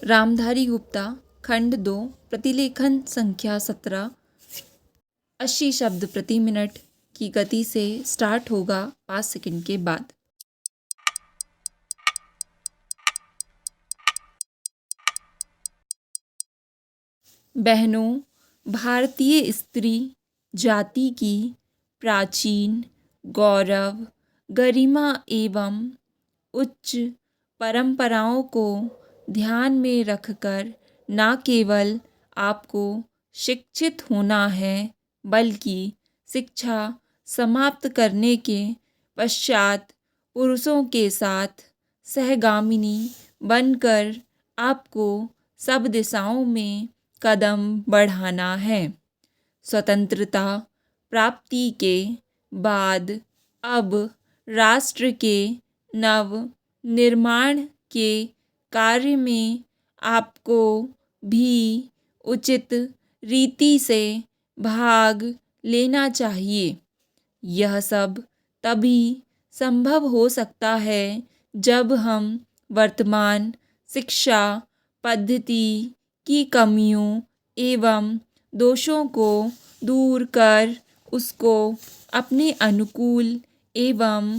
रामधारी गुप्ता खंड 2 प्रतिलेखन संख्या 17 80 शब्द प्रति मिनट की गति से स्टार्ट होगा 5 सेकंड के बाद। बहनों, भारतीय स्त्री जाति की प्राचीन गौरव, गरिमा एवं उच्च परंपराओं को ध्यान में रखकर न केवल आपको शिक्षित होना है, बल्कि शिक्षा समाप्त करने के पश्चात पुरुषों के साथ सहगामिनी बनकर आपको सब दिशाओं में कदम बढ़ाना है। स्वतंत्रता प्राप्ति के बाद अब राष्ट्र के नव निर्माण के कार्य में आपको भी उचित रीति से भाग लेना चाहिए। यह सब तभी संभव हो सकता है जब हम वर्तमान शिक्षा पद्धति की कमियों एवं दोषों को दूर कर उसको अपने अनुकूल एवं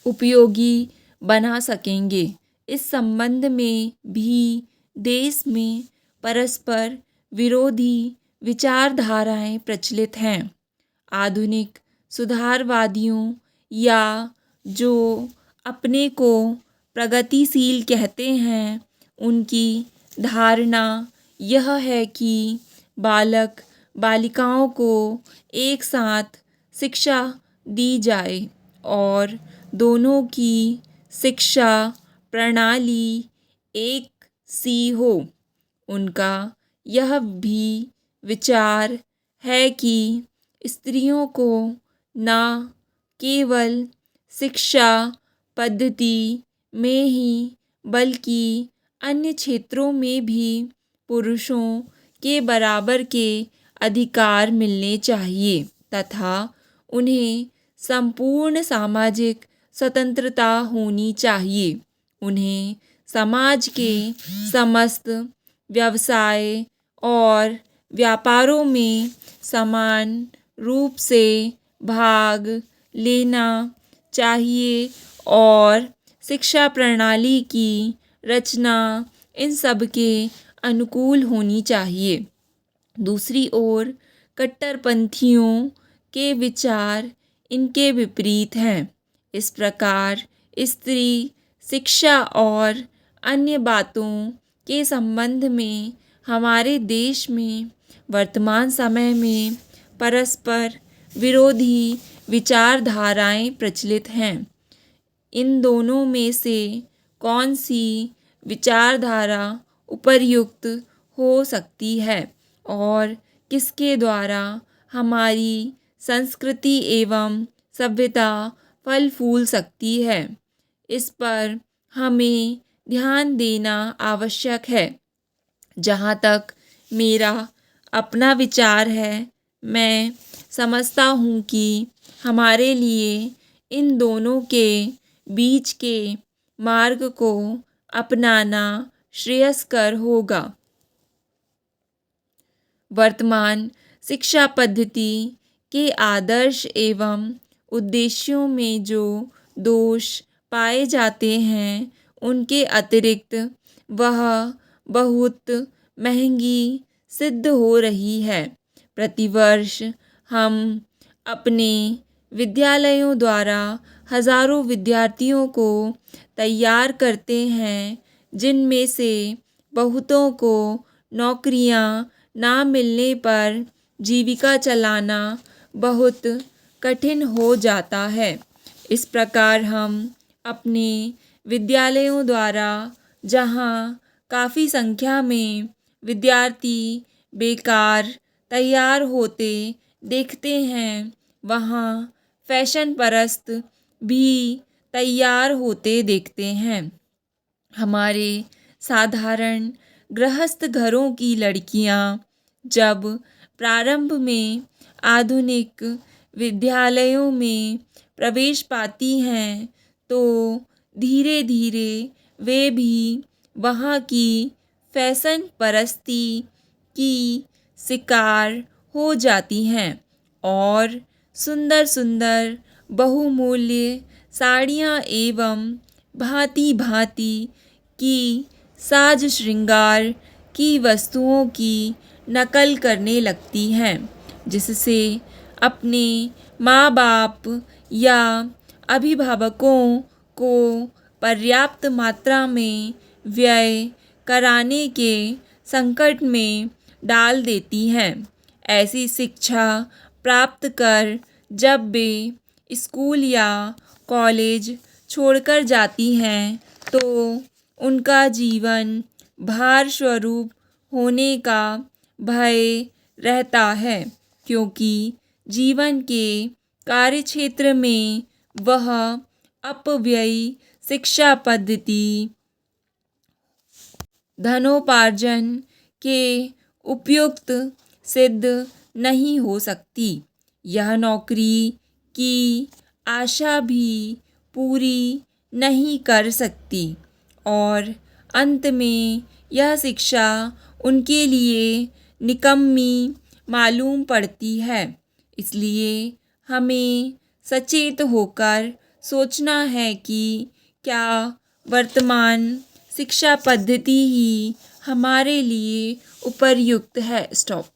उपयोगी बना सकेंगे। इस संबंध में भी देश में परस्पर विरोधी विचारधाराएं प्रचलित हैं। आधुनिक सुधारवादियों या जो अपने को प्रगतिशील कहते हैं, उनकी धारणा यह है कि बालक बालिकाओं को एक साथ शिक्षा दी जाए और दोनों की शिक्षा प्रणाली एक सी हो। उनका यह भी विचार है कि स्त्रियों को न केवल शिक्षा पद्धति में ही बल्कि अन्य क्षेत्रों में भी पुरुषों के बराबर के अधिकार मिलने चाहिए तथा उन्हें संपूर्ण सामाजिक स्वतंत्रता होनी चाहिए। उन्हें समाज के समस्त व्यवसाय और व्यापारों में समान रूप से भाग लेना चाहिए और शिक्षा प्रणाली की रचना इन सब के अनुकूल होनी चाहिए। दूसरी ओर कट्टरपंथियों के विचार इनके विपरीत हैं। इस प्रकार स्त्री शिक्षा और अन्य बातों के संबंध में हमारे देश में वर्तमान समय में परस्पर विरोधी विचारधाराएं प्रचलित हैं। इन दोनों में से कौन सी विचारधारा उपर्युक्त हो सकती है और किसके द्वारा हमारी संस्कृति एवं सभ्यता फल फूल सकती है, इस पर हमें ध्यान देना आवश्यक है। जहाँ तक मेरा अपना विचार है, मैं समझता हूँ कि हमारे लिए इन दोनों के बीच के मार्ग को अपनाना श्रेयस्कर होगा। वर्तमान शिक्षा पद्धति के आदर्श एवं उद्देश्यों में जो दोष पाए जाते हैं, उनके अतिरिक्त वह बहुत महंगी सिद्ध हो रही है। प्रतिवर्ष हम अपने विद्यालयों द्वारा हजारों विद्यार्थियों को तैयार करते हैं, जिनमें से बहुतों को नौकरियां ना मिलने पर जीविका चलाना बहुत कठिन हो जाता है। इस प्रकार हम अपने विद्यालयों द्वारा जहाँ काफ़ी संख्या में विद्यार्थी बेकार तैयार होते देखते हैं, वहाँ फैशन परस्त भी तैयार होते देखते हैं। हमारे साधारण गृहस्थ घरों की लड़कियाँ जब प्रारंभ में आधुनिक विद्यालयों में प्रवेश पाती हैं, तो धीरे धीरे वे भी वहाँ की फैशन परस्ती की शिकार हो जाती हैं और सुंदर सुंदर बहुमूल्य साड़ियाँ एवं भांति भांति की साज श्रृंगार की वस्तुओं की नकल करने लगती हैं, जिससे अपने माँ बाप या अभिभावकों को पर्याप्त मात्रा में व्यय कराने के संकट में डाल देती हैं। ऐसी शिक्षा प्राप्त कर जब वे स्कूल या कॉलेज छोड़कर जाती हैं तो उनका जीवन भार स्वरूप होने का भय रहता है, क्योंकि जीवन के कार्यक्षेत्र में वह अपव्ययी शिक्षा पद्धति धनोपार्जन के उपयुक्त सिद्ध नहीं हो सकती। यह नौकरी की आशा भी पूरी नहीं कर सकती और अंत में यह शिक्षा उनके लिए निकम्मी मालूम पड़ती है। इसलिए हमें सचेत होकर सोचना है कि क्या वर्तमान शिक्षा पद्धति ही हमारे लिए उपयुक्त है। स्टॉप।